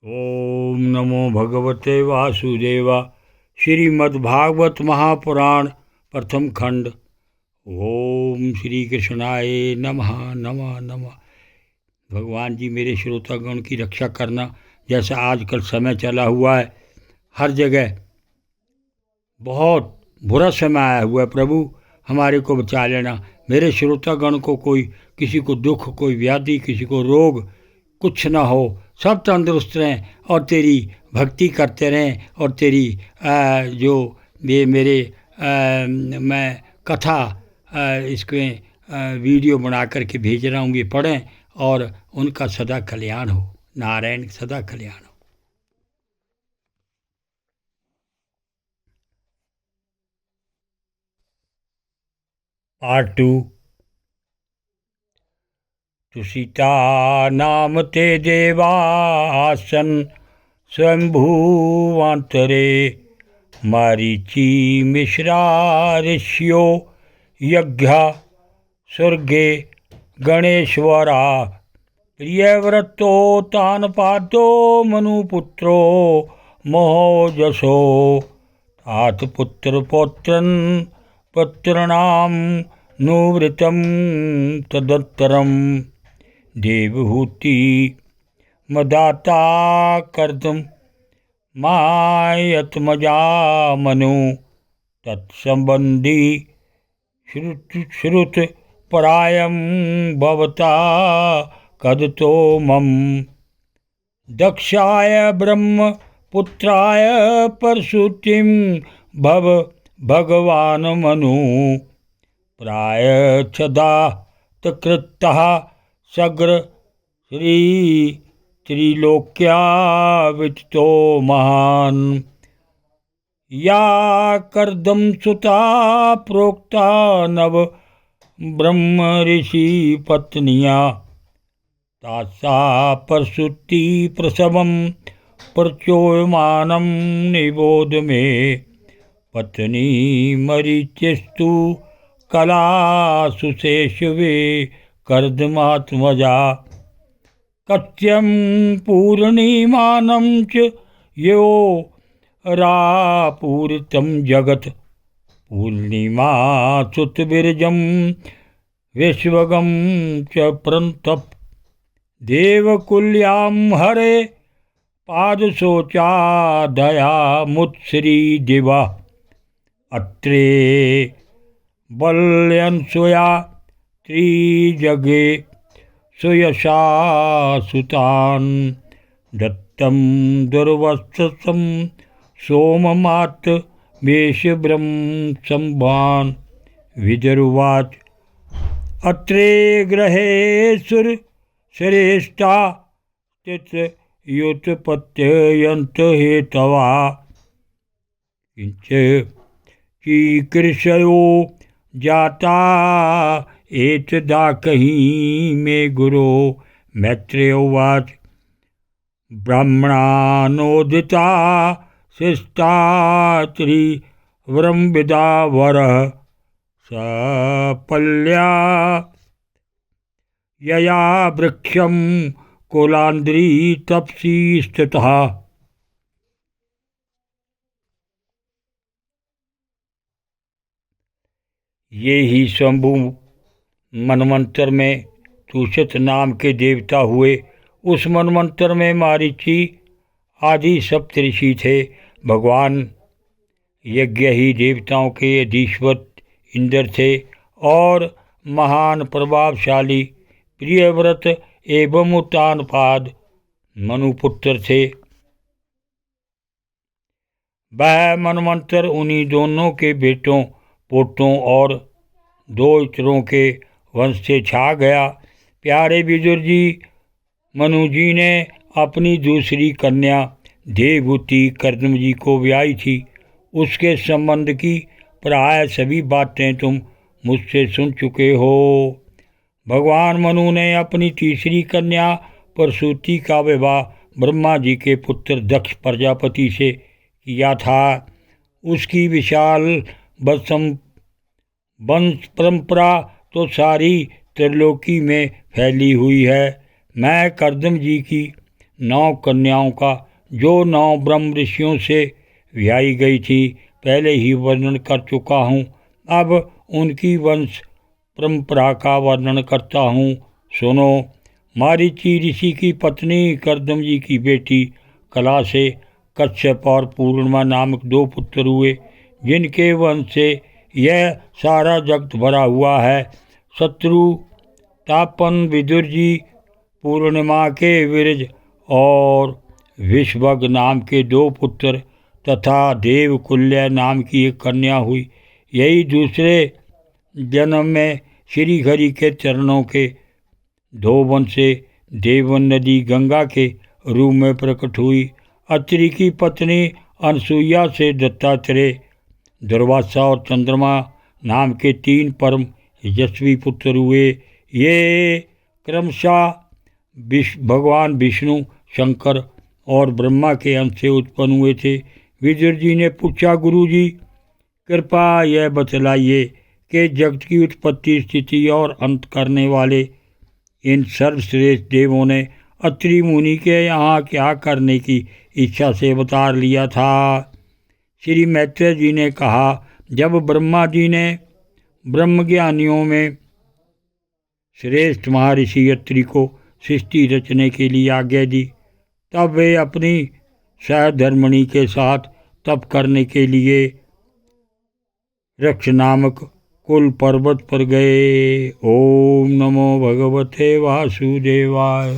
ओम नमो भगवते वासुदेवा। श्रीमद्भागवत महापुराण प्रथम खंड। ओम श्री कृष्णाय नमः नमः नमः। भगवान जी मेरे श्रोतागण की रक्षा करना। जैसा आजकल समय चला हुआ है, हर जगह बहुत बुरा समय आया हुआ है। प्रभु हमारे को बचा लेना। मेरे श्रोतागण को कोई किसी को दुख, कोई व्याधि, किसी को रोग कुछ ना हो, सब तंदुरुस्त रहें और तेरी भक्ति करते रहें। और तेरी जो ये मेरे मैं कथा इसके वीडियो बना करके भेज रहा हूँ, ये पढ़ें और उनका सदा कल्याण हो। नारायण सदा कल्याण हो। पार्ट 2। तुषिता नाम ते देवासन स्वयंभूवांतरे मरीचि मिश्रा ऋष्यो यज्ञा स्वर्गे गणेश्वरा प्रियव्रतो तानपातो मनुपुत्रो महोजसो तात पुत्रपौत्रन् पुत्रणां नुवृतं तदुत्तरं देवहूति मदाता कर्तुं मायत्मजा मनु तत्संबंधी श्रुत परायं भवता कदतो मम दक्षाय ब्रह्म पुत्राय परशुतिं भगवान मनु प्रायच्छदा तकृतः सग्र श्री त्रिलोक्या विचितो महान या कर्दम सुता प्रोक्ता नव ब्रह्म ऋषि पत्निया तासा प्रसूति प्रसवम प्रचोयमानं निबोध मे पत्नी मरीचिस्तु कला सुशेषवे कर्दमात्मजा कत्यं पूर्णिमानं च यो रापूरितं जगत् पूर्णिमा सुतविरजं विश्वगं च प्रन्तप देवकुल्यां हरे पादशोचा दया मुत्सरी दिवा अत्रे बल्यंसुया त्रिजगे सुयशा सुतान दत्तं दुर्वत्सं सोममात वेशब्रह्म संभान विजरुवाच अत्रे ग्रहे सुर श्रेष्ठा स्थित युत्पत्ययन्त हेतवा किंच कीकृषयो जाता एतदा कहीं मे गुरो मैत्रेयोवाच ब्राह्मणानोदिता शिष्टा त्रिव्रंविदा वरः सपल्या यया वृक्षं कुलान्द्री तपसी स्थितः। ये ही शंभु मनमंत्र में तुषित नाम के देवता हुए। उस मनमंत्र में मारीचि आदि सप्तऋषि थे। भगवान यज्ञ ही देवताओं के अधीश्वर इंद्र थे और महान प्रभावशाली प्रियव्रत एवं उत्तानपाद मनुपुत्र थे। वह मनमंत्र उन्हीं दोनों के बेटों पोतों और दो इतरों के वंश से छा गया। प्यारे विदुर जी, मनु जी ने अपनी दूसरी कन्या देवहूति कर्दम जी को ब्याही थी। उसके संबंध की प्राय सभी बातें तुम मुझसे सुन चुके हो। भगवान मनु ने अपनी तीसरी कन्या प्रसूति का विवाह ब्रह्मा जी के पुत्र दक्ष प्रजापति से किया था। उसकी विशाल वंश परंपरा तो सारी त्रिलोकी में फैली हुई है। मैं कर्दम जी की 9 कन्याओं का, जो 9 ब्रह्म ऋषियों से व्याई गई थी, पहले ही वर्णन कर चुका हूँ। अब उनकी वंश परंपरा का वर्णन करता हूँ, सुनो। मारीची ऋषि की पत्नी कर्दम जी की बेटी कला से कश्यप और पूर्णिमा नामक 2 पुत्र हुए, जिनके वंश से यह सारा जगत भरा हुआ है। शत्रु तापन विदुर जी, पूर्णिमा के विरज और विश्वग नाम के 2 पुत्र तथा देवकुल्य नाम की एक कन्या हुई। यही दूसरे जन्म में श्री हरि के चरणों के धोवन से देवन नदी गंगा के रूप में प्रकट हुई। अत्रि की पत्नी अनसुईया से दत्तात्रेय, दुर्वासा और चंद्रमा नाम के 3 परम यशस्वी पुत्र हुए। ये क्रमशः भगवान विष्णु, शंकर और ब्रह्मा के अंश से उत्पन्न हुए थे। विदुर जी ने पूछा, गुरु जी कृपा यह बतलाइए कि जगत की उत्पत्ति, स्थिति और अंत करने वाले इन सर्वश्रेष्ठ देवों ने अत्रि मुनि के यहाँ क्या करने की इच्छा से अवतार लिया था। श्री मैत्रेय जी ने कहा, जब ब्रह्मा जी ने ब्रह्मज्ञानियों में श्रेष्ठ महर्षि अत्रि को सृष्टि रचने के लिए आज्ञा दी, तब वे अपनी सहधर्मिणी के साथ तप करने के लिए रक्ष नामक कुल पर्वत पर गए। ओम नमो भगवते वासुदेवाय।